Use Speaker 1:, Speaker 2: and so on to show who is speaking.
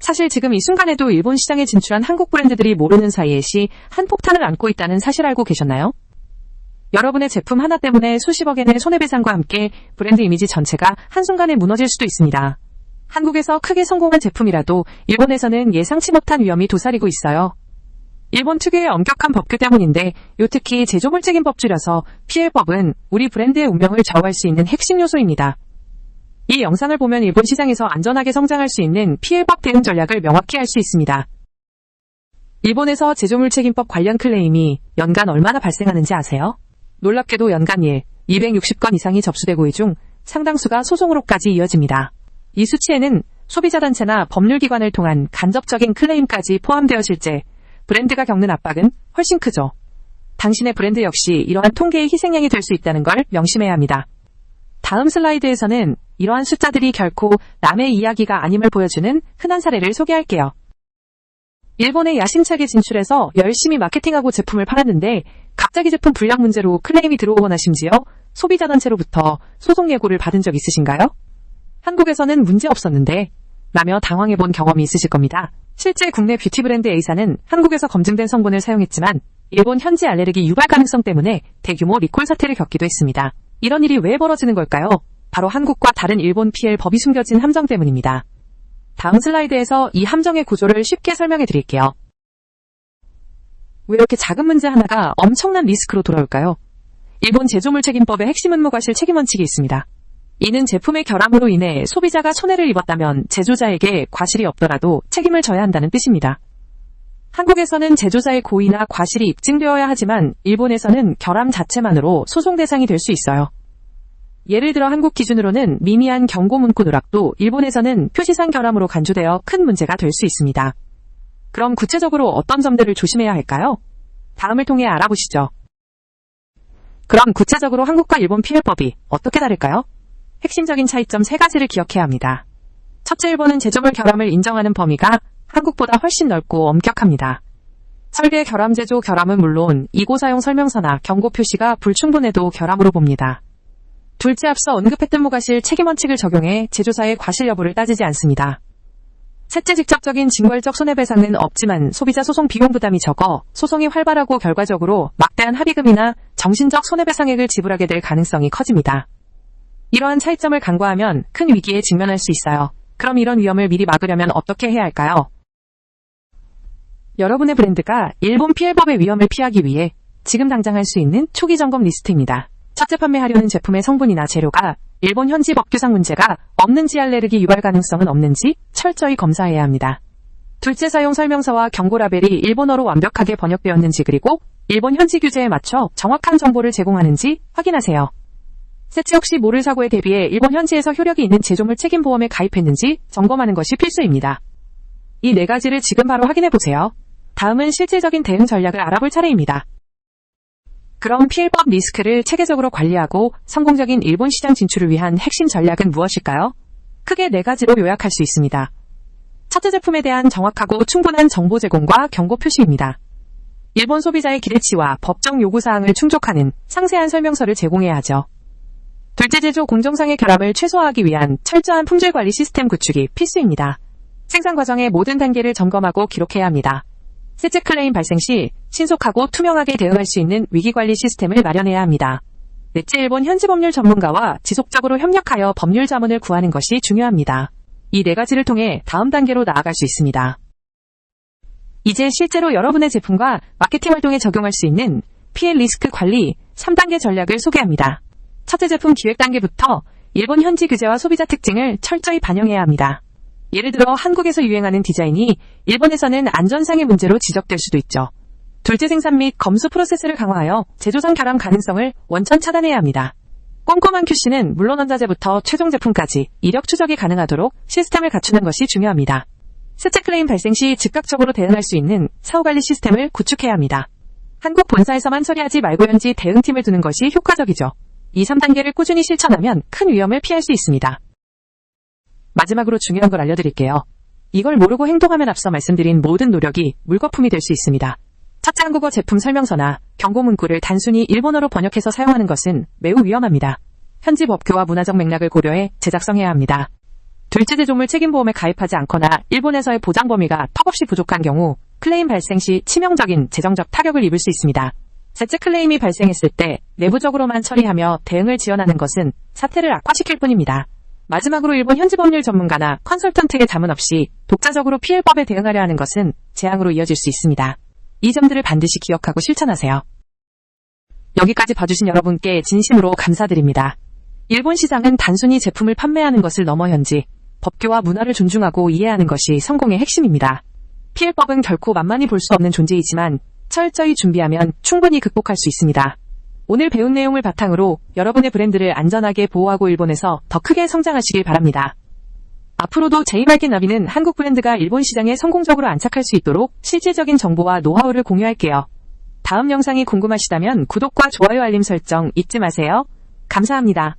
Speaker 1: 사실 지금 이 순간에도 일본 시장에 진출한 한국 브랜드들이 모르는 사이에 한폭탄을 안고 있다는 사실 알고 계셨나요? 여러분의 제품 하나 때문에 수십억 엔의 손해배상과 함께 브랜드 이미지 전체가 한순간에 무너질 수도 있습니다. 한국에서 크게 성공한 제품이라도 일본에서는 예상치 못한 위험이 도사리고 있어요. 일본 특유의 엄격한 법규 때문인데 특히 제조물 책임법 줄여서 PL법은 우리 브랜드의 운명을 좌우할 수 있는 핵심 요소입니다. 이 영상을 보면 일본 시장에서 안전하게 성장할 수 있는 PL법 대응 전략을 명확히 알 수 있습니다. 일본에서 제조물 책임법 관련 클레임이 연간 얼마나 발생하는지 아세요? 놀랍게도 연간 260건 이상이 접수되고 이 중 상당수가 소송으로까지 이어집니다. 이 수치에는 소비자단체나 법률기관을 통한 간접적인 클레임까지 포함되어 실제 브랜드가 겪는 압박은 훨씬 크죠. 당신의 브랜드 역시 이러한 통계의 희생양이 될 수 있다는 걸 명심해야 합니다. 다음 슬라이드에서는 이러한 숫자들이 결코 남의 이야기가 아님을 보여주는 흔한 사례를 소개할게요. 일본의 야심차게 진출해서 열심히 마케팅하고 제품을 팔았는데 갑자기 제품 불량 문제로 클레임이 들어오거나 심지어 소비자단체로부터 소송 예고를 받은 적 있으신가요? 한국에서는 문제 없었는데 라며 당황해본 경험이 있으실 겁니다. 실제 국내 뷰티 브랜드 A사는 한국에서 검증된 성분을 사용했지만 일본 현지 알레르기 유발 가능성 때문에 대규모 리콜 사태를 겪기도 했습니다. 이런 일이 왜 벌어지는 걸까요? 바로 한국과 다른 일본 PL 법이 숨겨진 함정 때문입니다. 다음 슬라이드에서 이 함정의 구조를 쉽게 설명해 드릴게요. 왜 이렇게 작은 문제 하나가 엄청난 리스크로 돌아올까요? 일본 제조물 책임법의 핵심 의무과실 책임 원칙이 있습니다. 이는 제품의 결함으로 인해 소비자가 손해를 입었다면 제조자에게 과실이 없더라도 책임을 져야 한다는 뜻입니다. 한국에서는 제조자의 고의나 과실이 입증되어야 하지만 일본에서는 결함 자체만으로 소송 대상이 될 수 있어요. 예를 들어 한국 기준으로는 미미한 경고 문구 누락도 일본에서는 표시상 결함으로 간주되어 큰 문제가 될 수 있습니다. 그럼 구체적으로 어떤 점들을 조심해야 할까요? 다음을 통해 알아보시죠. 그럼 구체적으로 한국과 일본 PL법이 어떻게 다를까요? 핵심적인 차이점 3가지를 기억해야 합니다. 첫째, 일본은 제조물 결함을 인정하는 범위가 한국보다 훨씬 넓고 엄격합니다. 설계 결함 제조 결함은 물론 이고 사용 설명서나 경고 표시가 불충분해도 결함으로 봅니다. 둘째, 앞서 언급했던 무과실 책임 원칙을 적용해 제조사의 과실 여부를 따지지 않습니다. 셋째, 직접적인 징벌적 손해배상은 없지만 소비자 소송 비용 부담이 적어 소송이 활발하고 결과적으로 막대한 합의금이나 정신적 손해배상액을 지불하게 될 가능성이 커집니다. 이러한 차이점을 간과하면 큰 위기에 직면할 수 있어요. 그럼 이런 위험을 미리 막으려면 어떻게 해야 할까요? 여러분의 브랜드가 일본 PL법의 위험을 피하기 위해 지금 당장 할 수 있는 초기 점검 리스트입니다. 첫째, 판매하려는 제품의 성분이나 재료가 일본 현지 법규상 문제가 없는지, 알레르기 유발 가능성은 없는지 철저히 검사해야 합니다. 둘째, 사용 설명서와 경고 라벨이 일본어로 완벽하게 번역되었는지, 그리고 일본 현지 규제에 맞춰 정확한 정보를 제공하는지 확인하세요. 셋째, 혹시 모를 사고에 대비해 일본 현지에서 효력이 있는 제조물 책임보험에 가입했는지 점검하는 것이 필수입니다. 이 4가지를 지금 바로 확인해보세요. 다음은 실질적인 대응 전략을 알아볼 차례입니다. 그럼 PL법 리스크를 체계적으로 관리하고 성공적인 일본 시장 진출을 위한 핵심 전략은 무엇일까요? 크게 4가지로 요약할 수 있습니다. 첫째, 제품에 대한 정확하고 충분한 정보 제공과 경고 표시입니다. 일본 소비자의 기대치와 법정 요구사항을 충족하는 상세한 설명서를 제공해야 하죠. 둘째, 제조 공정상의 결함을 최소화하기 위한 철저한 품질관리 시스템 구축이 필수입니다. 생산 과정의 모든 단계를 점검하고 기록해야 합니다. 셋째, 클레임 발생 시 신속하고 투명하게 대응할 수 있는 위기관리 시스템을 마련해야 합니다. 넷째, 일본 현지 법률 전문가와 지속적으로 협력하여 법률 자문을 구하는 것이 중요합니다. 이 4가지를 통해 다음 단계로 나아갈 수 있습니다. 이제 실제로 여러분의 제품과 마케팅 활동에 적용할 수 있는 PL 리스크 관리 3단계 전략을 소개합니다. 첫째, 제품 기획 단계부터 일본 현지 규제와 소비자 특징을 철저히 반영해야 합니다. 예를 들어 한국에서 유행하는 디자인이 일본에서는 안전상의 문제로 지적될 수도 있죠. 둘째, 생산 및 검수 프로세스를 강화하여 제조상 결함 가능성을 원천 차단해야 합니다. 꼼꼼한 QC는 물론 원자재부터 최종 제품까지 이력 추적이 가능하도록 시스템을 갖추는 것이 중요합니다. 셋째, 클레임 발생 시 즉각적으로 대응할 수 있는 사후관리 시스템을 구축해야 합니다. 한국 본사에서만 처리하지 말고 현지 대응팀을 두는 것이 효과적이죠. 이 3단계를 꾸준히 실천하면 큰 위험을 피할 수 있습니다. 마지막으로 중요한 걸 알려드릴게요. 이걸 모르고 행동하면 앞서 말씀드린 모든 노력이 물거품이 될 수 있습니다. 첫째, 한국어 제품 설명서나 경고 문구를 단순히 일본어로 번역해서 사용하는 것은 매우 위험합니다. 현지 법규와 문화적 맥락을 고려해 제작성해야 합니다. 둘째 제조물 책임보험에 가입하지 않거나 일본에서의 보장 범위가 턱없이 부족한 경우 클레임 발생 시 치명적인 재정적 타격을 입을 수 있습니다. 셋째, 클레임이 발생했을 때 내부적으로만 처리하며 대응을 지연하는 것은 사태를 악화시킬 뿐입니다. 마지막으로 일본 현지 법률 전문가나 컨설턴트의 자문 없이 독자적으로 PL법에 대응하려 하는 것은 재앙으로 이어질 수 있습니다. 이 점들을 반드시 기억하고 실천하세요. 여기까지 봐주신 여러분께 진심으로 감사드립니다. 일본 시장은 단순히 제품을 판매하는 것을 넘어 현지 법규와 문화를 존중하고 이해하는 것이 성공의 핵심입니다. PL법은 결코 만만히 볼 수 없는 존재이지만 철저히 준비하면 충분히 극복할 수 있습니다. 오늘 배운 내용을 바탕으로 여러분의 브랜드를 안전하게 보호하고 일본에서 더 크게 성장하시길 바랍니다. 앞으로도 제이말켓 나비는 한국 브랜드가 일본 시장에 성공적으로 안착할 수 있도록 실질적인 정보와 노하우를 공유할게요. 다음 영상이 궁금하시다면 구독과 좋아요 알림 설정 잊지 마세요. 감사합니다.